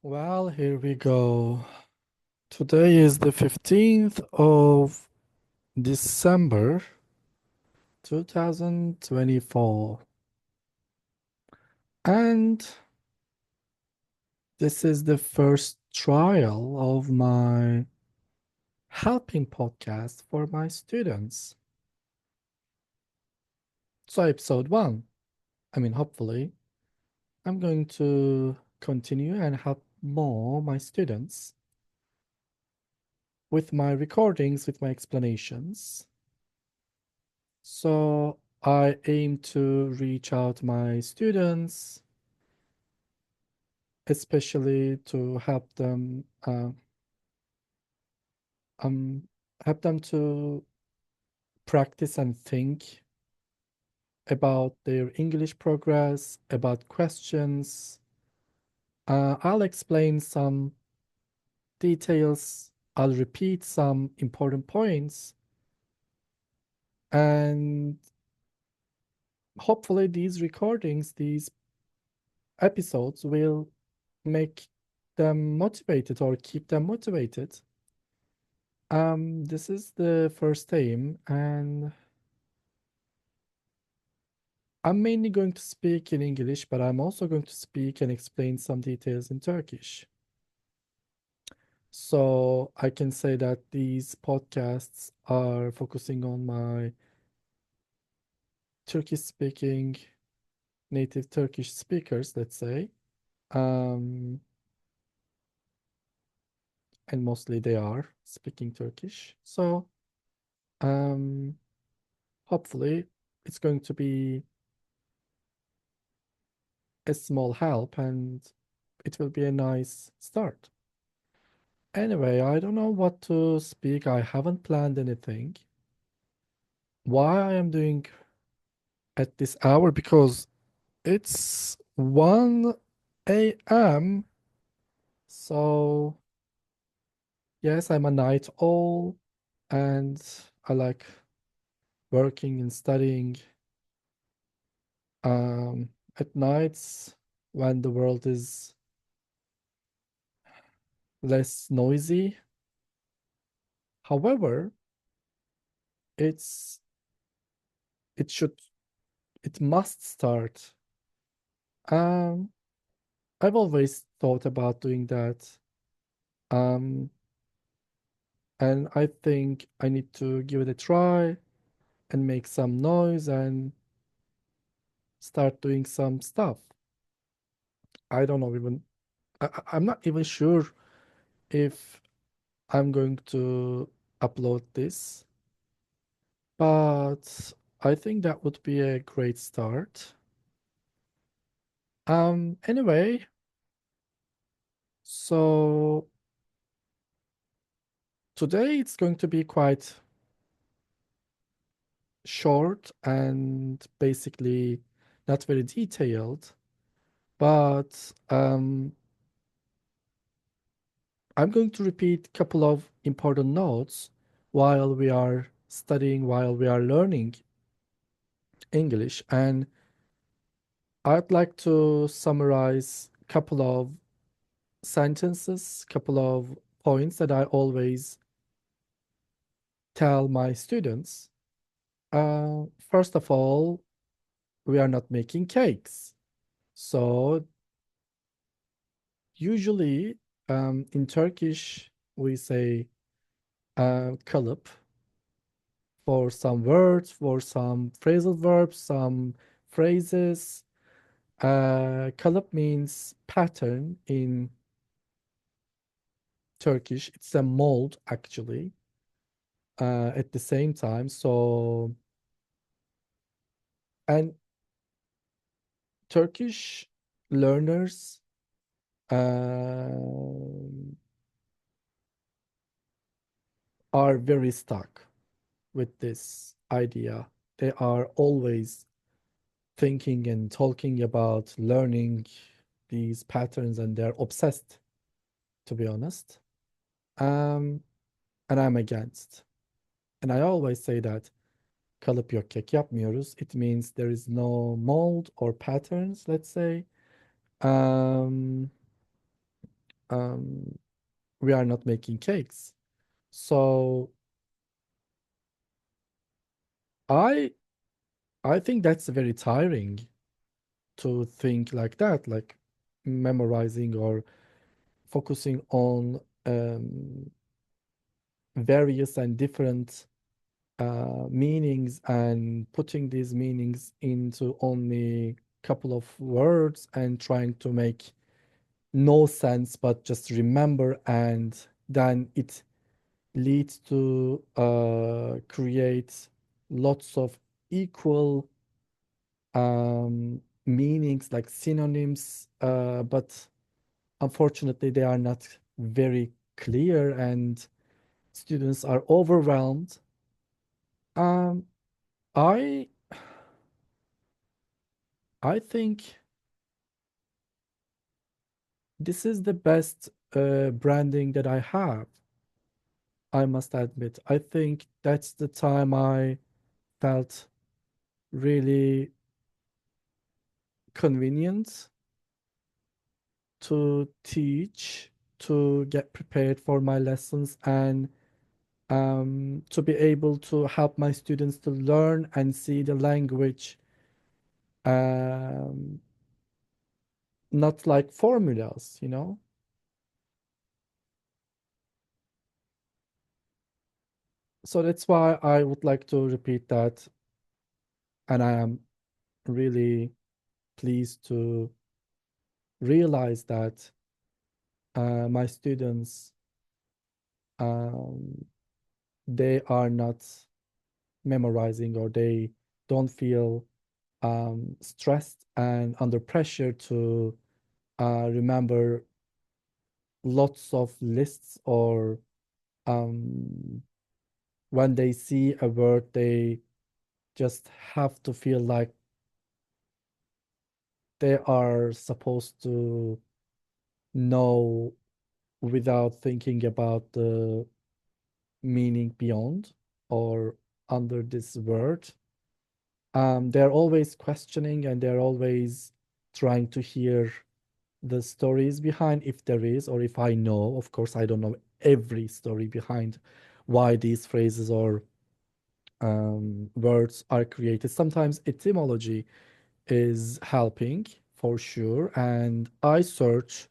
Well, here we go. Today is the 15th of December 2024. And this is the first trial of my helping podcast for my students. So, episode one. Hopefully, I'm going to continue and help more my students with my recordings, with my explanations. So I aim to reach out my students, especially to um help them to practice and think about their English progress, about questions. I'll explain some details. I'll repeat some important points, and hopefully these recordings, these episodes will make them motivated or keep them motivated. This is the first aim, and I'm mainly going to speak in English, but I'm also going to speak and explain some details in Turkish. So I can say that these podcasts are focusing on my Turkish speaking, native Turkish speakers, let's say. Um, and mostly they are speaking Turkish. So um, hopefully it's going to be a small help and it will be a nice start. Anyway, I don't know what to speak. I haven't planned anything. Why I am doing at this hour? Because it's 1 a.m. So, yes, I'm a night owl and I like working and studying at nights when the world is less noisy. However, it's it should it must start. Um, I've always thought about doing that. Um, and I think I need to give it a try and make some noise and start doing some stuff. I don't know even I'm not even sure if I'm going to upload this, but I think that would be a great start. Anyway, so today it's going to be quite short and basically not very detailed, but I'm going to repeat a couple of important notes while we are studying, while we are learning English. And I'd like to summarize a couple of sentences, couple of points that I always tell my students. First of all, we are not making cakes. So usually in Turkish, we say kalıp for some words, for some phrasal verbs, some phrases. Kalıp means pattern in Turkish. It's a mold actually at the same time. So, and Turkish learners um are very stuck with this idea. They are always thinking and talking about learning these patterns and they're obsessed, to be honest. Um, and I'm against. And I always say that kalıp yok kek yapmıyoruz. It means there is no mold or patterns, let's say. Um, um, we are not making cakes. So I I think that's very tiring to think like that, like memorizing or focusing on various and different meanings and putting these meanings into only couple of words and trying to make no sense but just remember, and then it leads to create lots of equal meanings like synonyms, but unfortunately they are not very clear and students are overwhelmed. um, I I think this is the best branding that I have, I must admit. I think that's the time I felt really convenient to teach, to get prepared for my lessons, and to be able to help my students to learn and see the language, um, not like formulas, you know? So that's why I would like to repeat that, and I am really pleased to realize that my students, um, they are not memorizing, or they don't feel stressed and under pressure to remember lots of lists, or um, when they see a word, they just have to feel like they are supposed to know without thinking about the meaning beyond or under this word. They're always questioning and they're always trying to hear the stories behind, if there is, or if I know. Of course, I don't know every story behind why these phrases or words are created. Sometimes etymology is helping for sure. And I've searched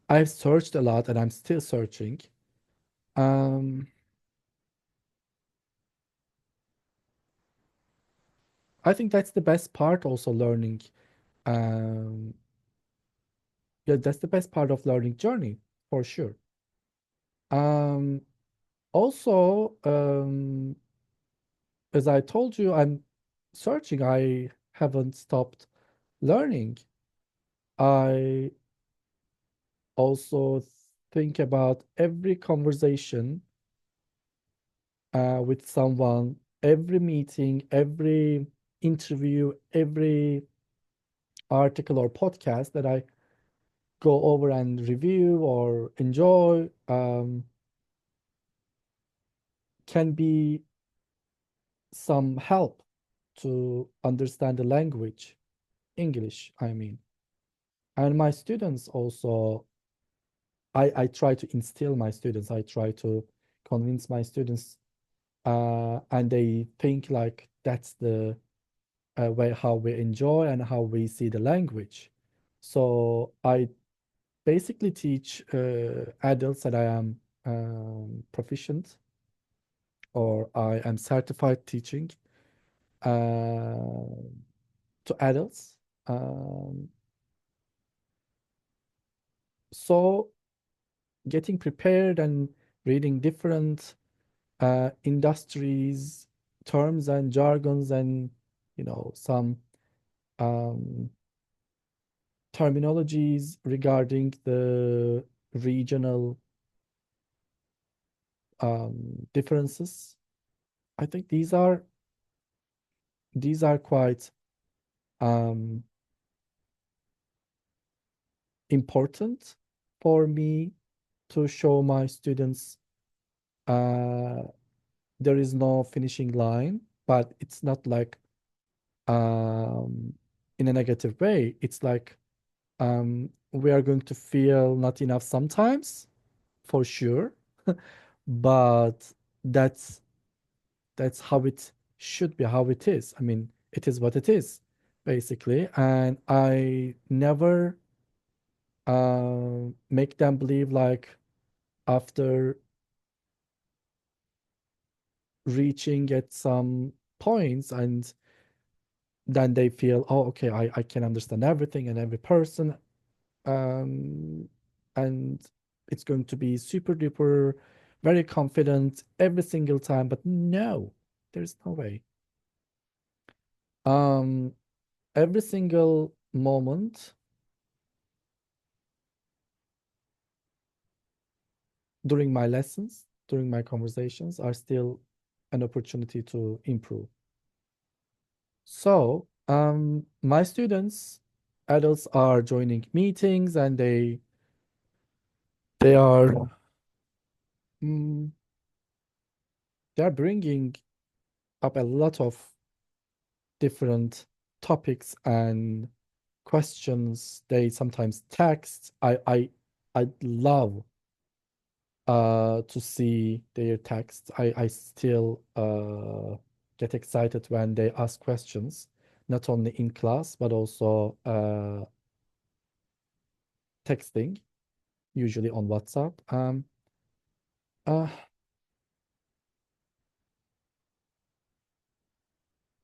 a lot and I'm still searching. Um, I think that's the best part also learning. Um, yeah, that's the best part of learning journey for sure. Um, Also, as I told you, I'm searching. I haven't stopped learning. I also think about every conversation with someone, every meeting, every interview, every article or podcast that I go over and review or enjoy, can be some help to understand the language, English, I mean. And my students also, I try to instill my students, I try to convince my students, and they think like that's the way how we enjoy and how we see the language. So I basically teach adults that I am proficient, or I am certified teaching uh, to adults. Um, so getting prepared and reading different industries, terms and jargons, and some um, terminologies regarding the regional differences. I think these are quite um, important for me to show my students. Uh, there is no finishing line, but it's not like um, in a negative way. It's like we are going to feel not enough sometimes, for sure, but that's that's how it should be, how it is. I mean, it is what it is, basically. And I never make them believe like after reaching at some points and then they feel, oh, okay, I can understand everything and every person. Um, and it's going to be super duper, very confident every single time. But no, there's no way. Um, every single moment during my lessons, during my conversations, are still an opportunity to improve. So, my students, adults are joining meetings and they are mm, they're bringing up a lot of different topics and questions. They sometimes text. I love to see their text. I still get excited when they ask questions, not only in class but also texting, usually on WhatsApp. Uh,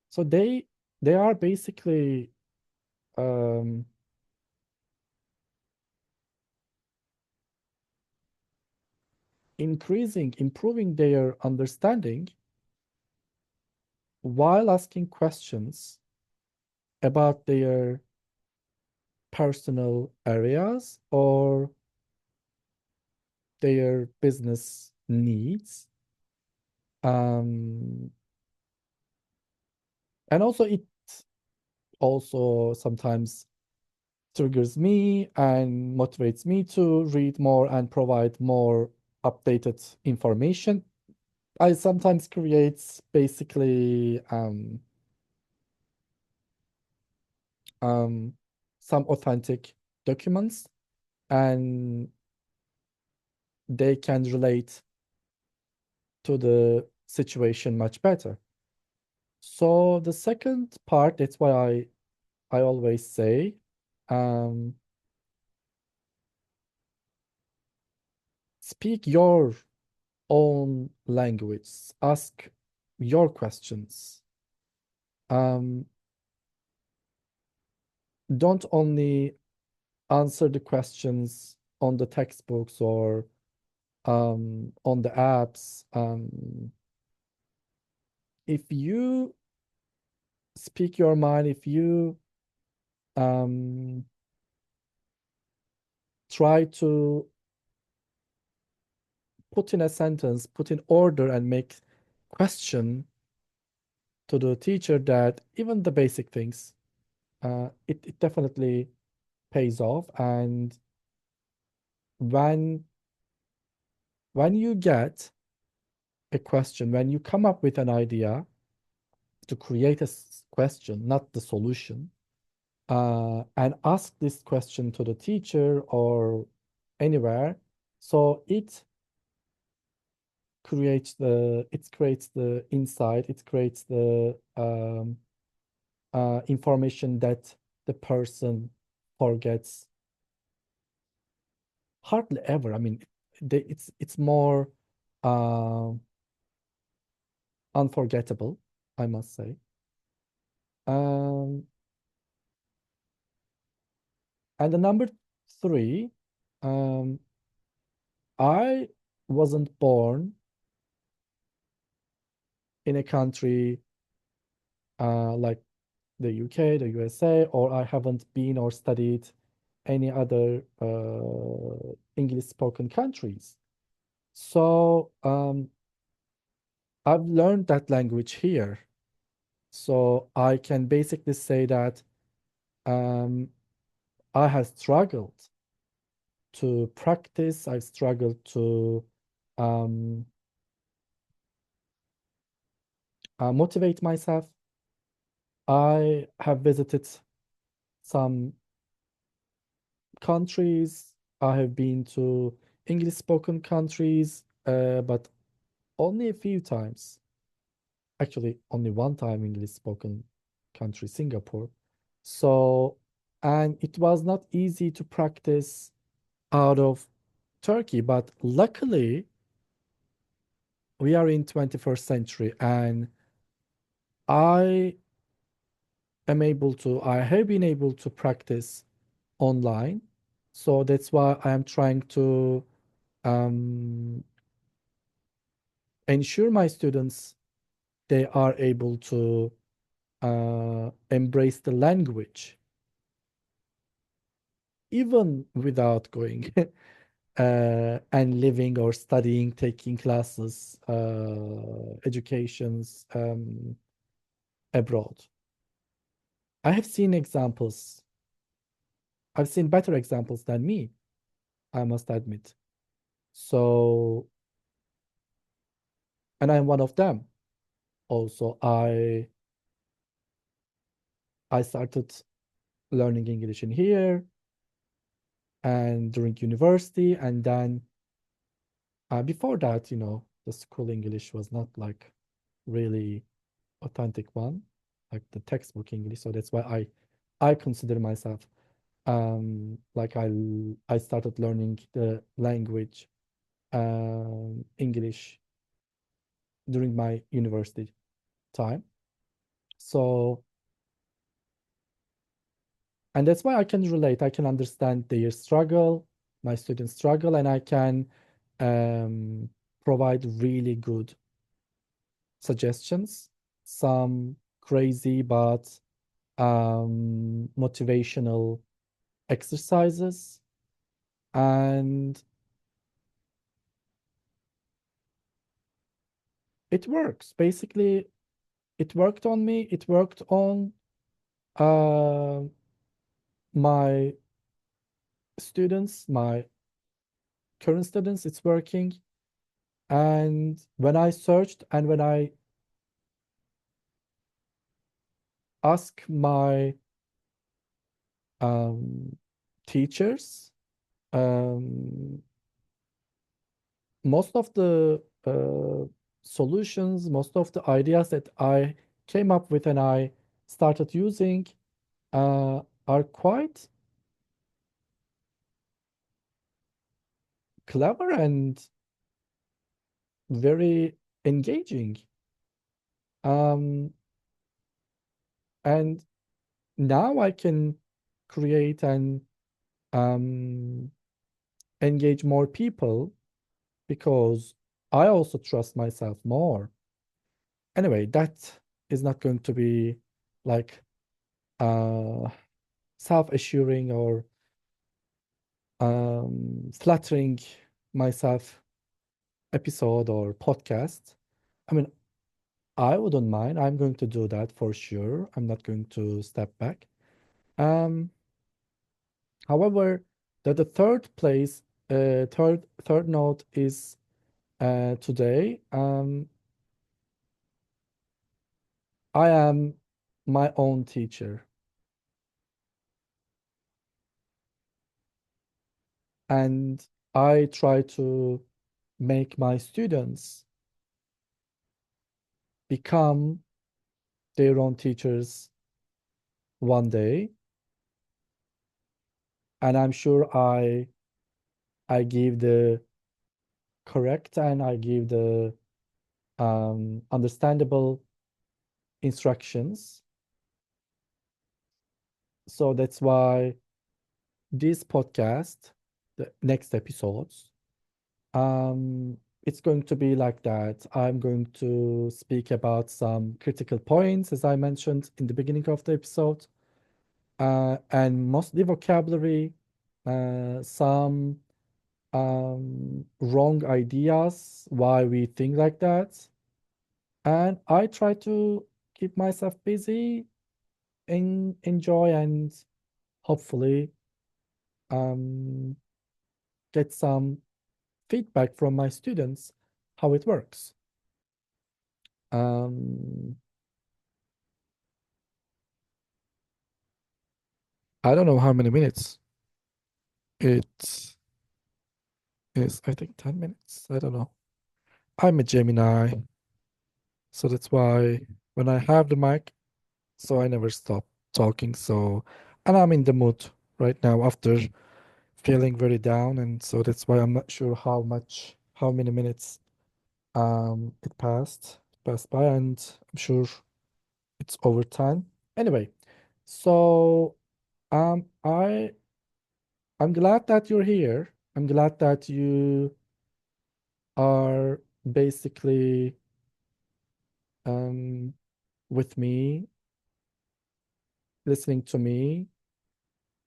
so they are basically um, improving their understanding while asking questions about their personal areas or their business needs. Um, and also it also sometimes triggers me and motivates me to read more and provide more updated information. I sometimes create basically um, some authentic documents and they can relate to the situation much better. So the second part, that's why I always say, um, speak your own language, ask your questions. Um, don't only answer the questions on the textbooks or on the apps. If you speak your mind, if you um, try to put in a sentence, put in order, and make question to the teacher that even the basic things, it definitely pays off. And when when you get a question, when you come up with an idea to create a question, not the solution, and ask this question to the teacher or anywhere, so it creates the insight, it creates the information that the person forgets hardly ever. I mean, it's more uh, unforgettable, I must say. Um, and the number three, um, I wasn't born in a country like the UK, the USA, or I haven't been or studied any other English spoken countries. So I've learned that language here. So I can basically say that um, I have struggled to practice, I've struggled to um, motivate myself. I have visited some countries. I have been to English spoken countries, but only a few times. Actually, only one time English spoken country, Singapore. So, and it was not easy to practice out of Turkey, but luckily we are in 21st century and I I have been able to practice online. So that's why I am trying to um, ensure my students they are able to embrace the language even without going and living or studying, taking classes, educations abroad. I have seen examples. I've seen better examples than me, I must admit. So, and I'm one of them. Also, I started learning English in here and during university, and then before that, the school English was not like really authentic one, like the textbook English. So that's why I consider myself like I started learning the language English during my university time. So and that's why I can relate. I can understand their struggle, my students' struggle, and I can um, provide really good suggestions, some crazy but motivational exercises. And it works. Basically, it worked on me. It worked on uh, my students, my current students. It's working. And when I searched and when I asked my um, teachers, um, most of the solutions, most of the ideas that I came up with and I started using are quite clever and very engaging. Um, and now I can create and um, engage more people because I also trust myself more. Anyway, that is not going to be like uh, self-assuring or flattering myself episode or podcast. I mean, I wouldn't mind. I'm going to do that for sure. I'm not going to step back. Um, However, the third place, third note is today. I am my own teacher, and I try to make my students become their own teachers one day. And I'm sure I give the correct and I give the understandable instructions. So that's why this podcast, the next episodes, it's going to be like that. I'm going to speak about some critical points, as I mentioned in the beginning of the episode, and mostly vocabulary, some wrong ideas, why we think like that. And I try to keep myself busy and enjoy and hopefully um, get some feedback from my students how it works. Um, I don't know how many minutes. It is, I think, 10 minutes. I don't know. I'm a Gemini, so that's why when I have the mic, so I never stop talking. So, and I'm in the mood right now after feeling very down, and so that's why I'm not sure how many minutes it passed by, and I'm sure it's over time. Anyway, so um, I I'm glad that you're here. I'm glad that you are basically um with me, listening to me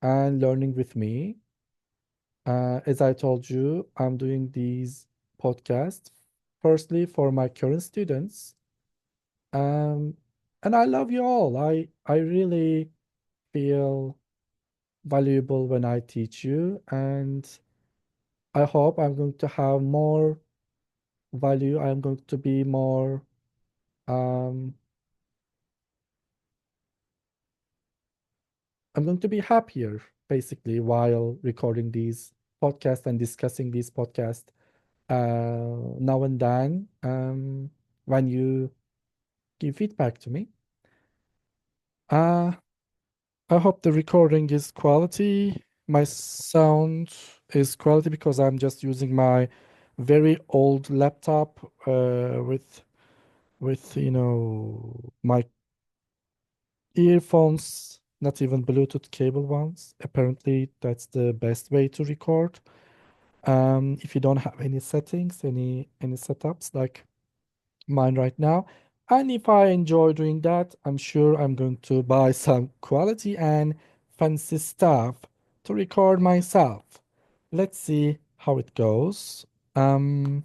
and learning with me. As I told you, I'm doing these podcasts firstly for my current students. Um, and I love you all. I really feel valuable when I teach you, and I hope I'm going to have more value. I'm going to be more um I'm going to be happier basically while recording these podcasts and discussing these podcasts now and then when you give feedback to me. Uh, I hope the recording is quality. My sound is quality because I'm just using my very old laptop with my earphones, not even Bluetooth cable ones. Apparently, that's the best way to record. If you don't have any settings, any setups like mine right now. And if I enjoy doing that, I'm sure I'm going to buy some quality and fancy stuff to record myself. Let's see how it goes. Um,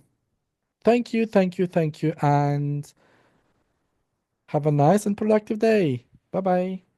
thank you, thank you, thank you, and have a nice and productive day. Bye bye.